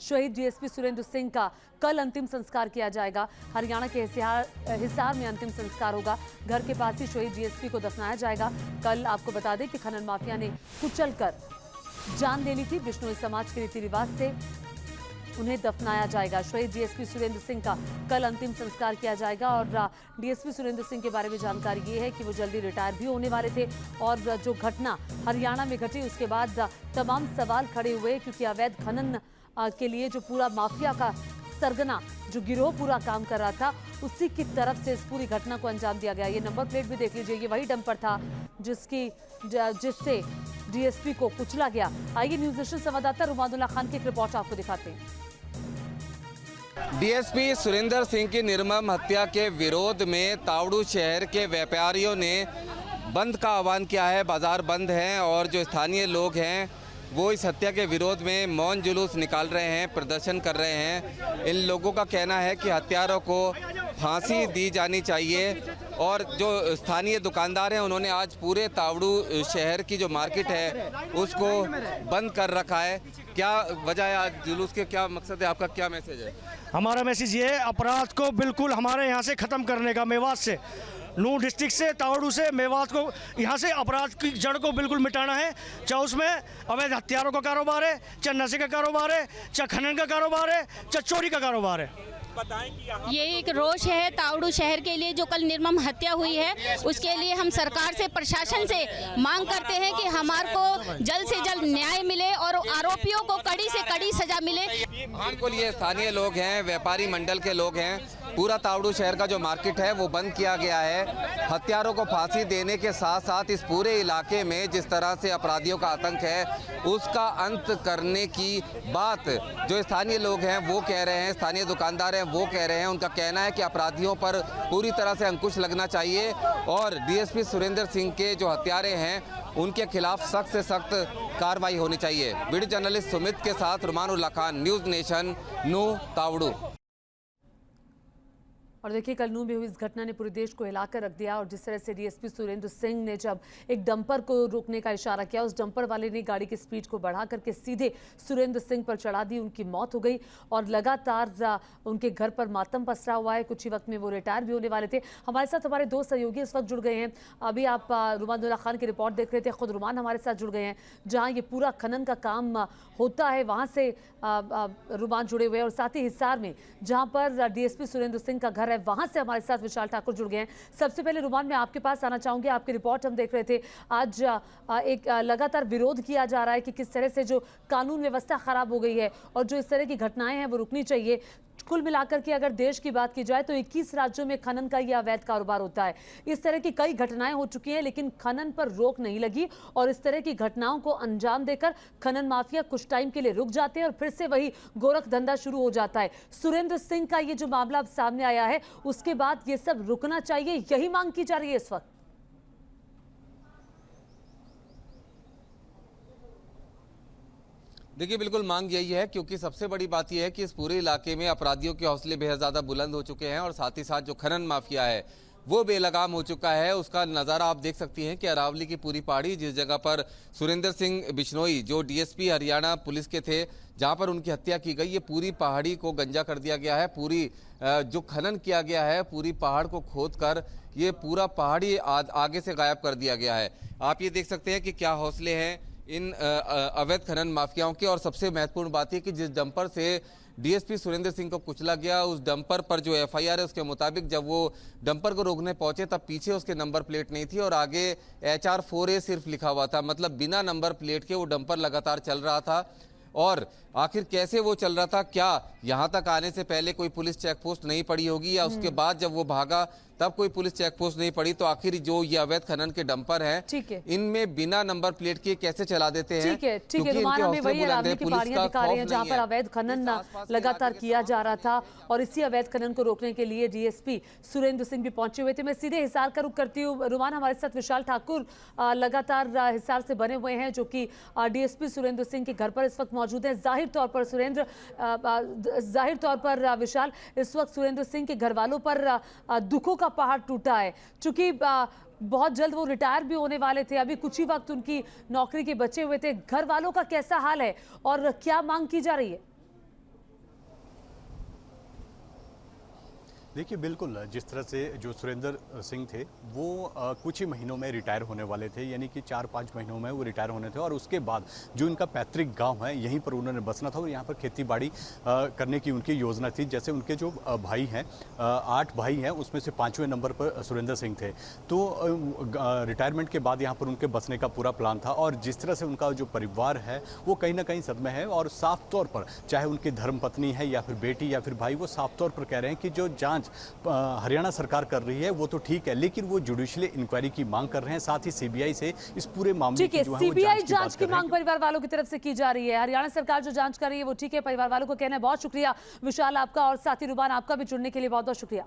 शहीद डीएसपी सुरेंद्र सिंह का कल अंतिम संस्कार किया जाएगा। हरियाणा के हिसार में अंतिम संस्कार होगा। घर के पास ही शहीद डीएसपी को दफनाया जाएगा। कल आपको बता दें कि खनन माफिया ने कुचलकर जान दे ली थी। बिश्नोई समाज के रीति रिवाज से उन्हें दफनाया जाएगा। शहीद डीएसपी सुरेंद्र सिंह का कल अंतिम संस्कार किया जाएगा। और डीएसपी सुरेंद्र सिंह के बारे में जानकारी ये है कि वो जल्दी रिटायर भी होने वाले थे और जो घटना हरियाणा में घटी उसके बाद तमाम सवाल खड़े हुए, क्योंकि अवैध खनन के लिए जो पूरा माफिया का सरगना जो गिरोह पूरा काम कर रहा था, उसी की तरफ से इस पूरी घटना को अंजाम दिया गया। ये नंबर प्लेट भी देख लीजिए, ये वही डंपर था जिससे डीएसपी को कुचला गया। आइए न्यूज नेशन संवाददाता रुमानुल्लाह खान की एक रिपोर्ट आपको दिखाते हैं। डीएसपी सुरेंद्र सिंह की निर्मम हत्या के विरोध में तावड़ू शहर के व्यापारियों ने बंद का आह्वान किया है। बाजार बंद हैं और जो स्थानीय लोग हैं वो इस हत्या के विरोध में मौन जुलूस निकाल रहे हैं, प्रदर्शन कर रहे हैं। इन लोगों का कहना है कि हत्यारों को फांसी दी जानी चाहिए। और जो स्थानीय दुकानदार हैं उन्होंने आज पूरे तावड़ू शहर की जो मार्केट है उसको बंद कर रखा है। क्या वजह है आज जुलूस के, क्या मकसद है आपका, क्या मैसेज है? हमारा मैसेज ये है, अपराध को बिल्कुल हमारे यहाँ से ख़त्म करने का, मेवात से, नूंह डिस्ट्रिक्ट से, तावड़ू से, मेवात को यहाँ से अपराध की जड़ को बिल्कुल मिटाना है। चाहे उसमें अवैध हथियारों का कारोबार है, चाहे नशे का कारोबार है, चाहे खनन का कारोबार है, चाहे चोरी का कारोबार है। ये एक रोष है तावड़ू शहर के लिए जो कल निर्मम हत्या हुई है। उसके लिए हम सरकार से, प्रशासन से मांग करते हैं कि हमारे को जल्द से जल्द न्याय मिले और आरोपियों को कड़ी से कड़ी सजा मिले। बिल्कुल, ये स्थानीय लोग हैं, व्यापारी मंडल के लोग हैं। पूरा तावड़ू शहर का जो मार्केट है वो बंद किया गया है। हत्यारों को फांसी देने के साथ साथ इस पूरे इलाके में जिस तरह से अपराधियों का आतंक है उसका अंत करने की बात जो स्थानीय लोग हैं वो कह रहे हैं, स्थानीय दुकानदार हैं वो कह रहे हैं। उनका कहना है कि अपराधियों पर पूरी तरह से अंकुश लगना चाहिए और डीएसपी सुरेंद्र सिंह के जो हत्यारे हैं उनके खिलाफ सख्त से सख्त कार्रवाई होनी चाहिए। वीडियो जर्नलिस्ट सुमित के साथ रुमानुल्लाह खान, न्यूज़ नेशन, नूंह, तावड़ू। और देखिए, कल नूंह में हुई इस घटना ने पूरे देश को हिलाकर रख दिया। और जिस तरह से डीएसपी सुरेंद्र सिंह ने जब एक डंपर को रोकने का इशारा किया, उस डंपर वाले ने गाड़ी की स्पीड को बढ़ा करके सीधे सुरेंद्र सिंह पर चढ़ा दी। उनकी मौत हो गई और लगातार उनके घर पर मातम पसरा हुआ है। कुछ ही वक्त में वो रिटायर भी होने वाले थे। हमारे साथ हमारे दो सहयोगी इस वक्त जुड़ गए हैं। अभी आप रुमानुल्लाह खान की रिपोर्ट देख रहे थे, खुद रुमान हमारे साथ जुड़ गए हैं जहाँ ये पूरा खनन का काम होता है, वहाँ से रुमान जुड़े हुए हैं। और साथ ही हिसार में जहाँ पर डीएसपी सुरेंद्र सिंह का घर है, वहां से हमारे साथ विशाल ठाकुर जुड़ गए हैं। सबसे पहले रुमान, मैं आपके पास आना चाहूंगी। आपकी रिपोर्ट हम देख रहे थे, आज एक लगातार विरोध किया जा रहा है कि किस तरह से जो कानून व्यवस्था खराब हो गई है और जो इस तरह की घटनाएं हैं वो रुकनी चाहिए। कुल मिलाकर के अगर देश की बात की जाए तो 21 राज्यों में खनन का यह अवैध कारोबार होता है। इस तरह की कई घटनाएं हो चुकी हैं लेकिन खनन पर रोक नहीं लगी और इस तरह की घटनाओं को अंजाम देकर खनन माफिया कुछ टाइम के लिए रुक जाते हैं और फिर से वही गोरख धंधा शुरू हो जाता है। सुरेंद्र सिंह का ये जो मामला अब सामने आया है उसके बाद ये सब रुकना चाहिए, यही मांग की जा रही है इस वक्त। देखिए, बिल्कुल मांग यही है क्योंकि सबसे बड़ी बात यह है कि इस पूरे इलाके में अपराधियों के हौसले बेहद ज़्यादा बुलंद हो चुके हैं और साथ ही साथ जो खनन माफिया है वो बेलगाम हो चुका है। उसका नज़ारा आप देख सकती हैं कि अरावली की पूरी पहाड़ी, जिस जगह पर सुरेंद्र सिंह बिश्नोई जो डीएसपी हरियाणा पुलिस के थे, जहां पर उनकी हत्या की गई, ये पूरी पहाड़ी को गंजा कर दिया गया है। पूरी जो खनन किया गया है, पूरी पहाड़ को खोद कर ये पूरा पहाड़ी आगे से गायब कर दिया गया है। आप ये देख सकते हैं कि क्या हौसले हैं इन अवैध खनन माफियाओं के। और सबसे महत्वपूर्ण बात है कि जिस डंपर से डीएसपी सुरेंद्र सिंह को कुचला गया, उस डंपर पर जो एफआईआर है उसके मुताबिक जब वो डंपर को रोकने पहुंचे तब पीछे उसके नंबर प्लेट नहीं थी और आगे HR4A सिर्फ लिखा हुआ था। मतलब बिना नंबर प्लेट के वो डंपर लगातार चल रहा था। और आखिर कैसे वो चल रहा था, क्या यहाँ तक आने से पहले कोई पुलिस चेक पोस्ट नहीं पड़ी होगी या उसके बाद जब वो भागा तब कोई पुलिस चेक पोस्ट नहीं पड़ी, तो आखिर जो ये अवैध खनन के डंपर हैं इनमें बिना नंबर प्लेट के कैसे चला देते हैं? ठीक है रुमान, हमें वही अरावली की पहाड़ियां दिखा रहे हैं जहां पर अवैध खनन लगातार किया जा रहा था और इसी अवैध खनन को रोकने के लिए डीएसपी सुरेंद्र सिंह भी पहुंचे हुए थे। मैं सीधे हिसार का रुख करती हूँ। रुमान, हमारे साथ विशाल ठाकुर लगातार हिसार से बने हुए हैं जो कि डीएसपी सुरेंद्र सिंह के घर पर इस वक्त मौजूद है। जाहिर तौर पर विशाल, इस वक्त सुरेंद्र सिंह के घर वालों पर दुखों का पहाड़ टूटा है, चूंकि बहुत जल्द वो रिटायर भी होने वाले थे। अभी कुछ ही वक्त उनकी नौकरी के बचे हुए थे। घर वालों का कैसा हाल है और क्या मांग की जा रही है? देखिए बिल्कुल, जिस तरह से जो सुरेंद्र सिंह थे वो कुछ ही महीनों में रिटायर होने वाले थे, यानी कि 4-5 महीनों में वो रिटायर होने थे और उसके बाद जो इनका पैतृक गांव है यहीं पर उन्होंने बसना था और यहाँ पर खेती बाड़ी करने की उनकी योजना थी। जैसे उनके जो भाई हैं, 8 भाई हैं, उसमें से 5वें नंबर पर सुरेंद्र सिंह थे। तो रिटायरमेंट के बाद यहाँ पर उनके बसने का पूरा प्लान था और जिस तरह से उनका जो परिवार है वो कहीं ना कहीं सदमे है और साफ तौर पर चाहे उनकी धर्मपत्नी है या फिर बेटी या फिर भाई, वो साफ तौर पर कह रहे हैं कि जो जांच हरियाणा सरकार कर रही है वो तो ठीक है, लेकिन वो जुडिशियल इंक्वायरी की मांग कर रहे हैं, साथ ही सीबीआई से इस पूरे मामले की जो है वो सीबीआई जांच बात की कर रहे हैं। मांग परिवार वालों की तरफ से की जा रही है। हरियाणा सरकार जो जांच कर रही है वो ठीक है, परिवार वालों को कहना है। बहुत शुक्रिया विशाल आपका और साथी रुबान आपका भी जुड़ने के लिए बहुत बहुत शुक्रिया।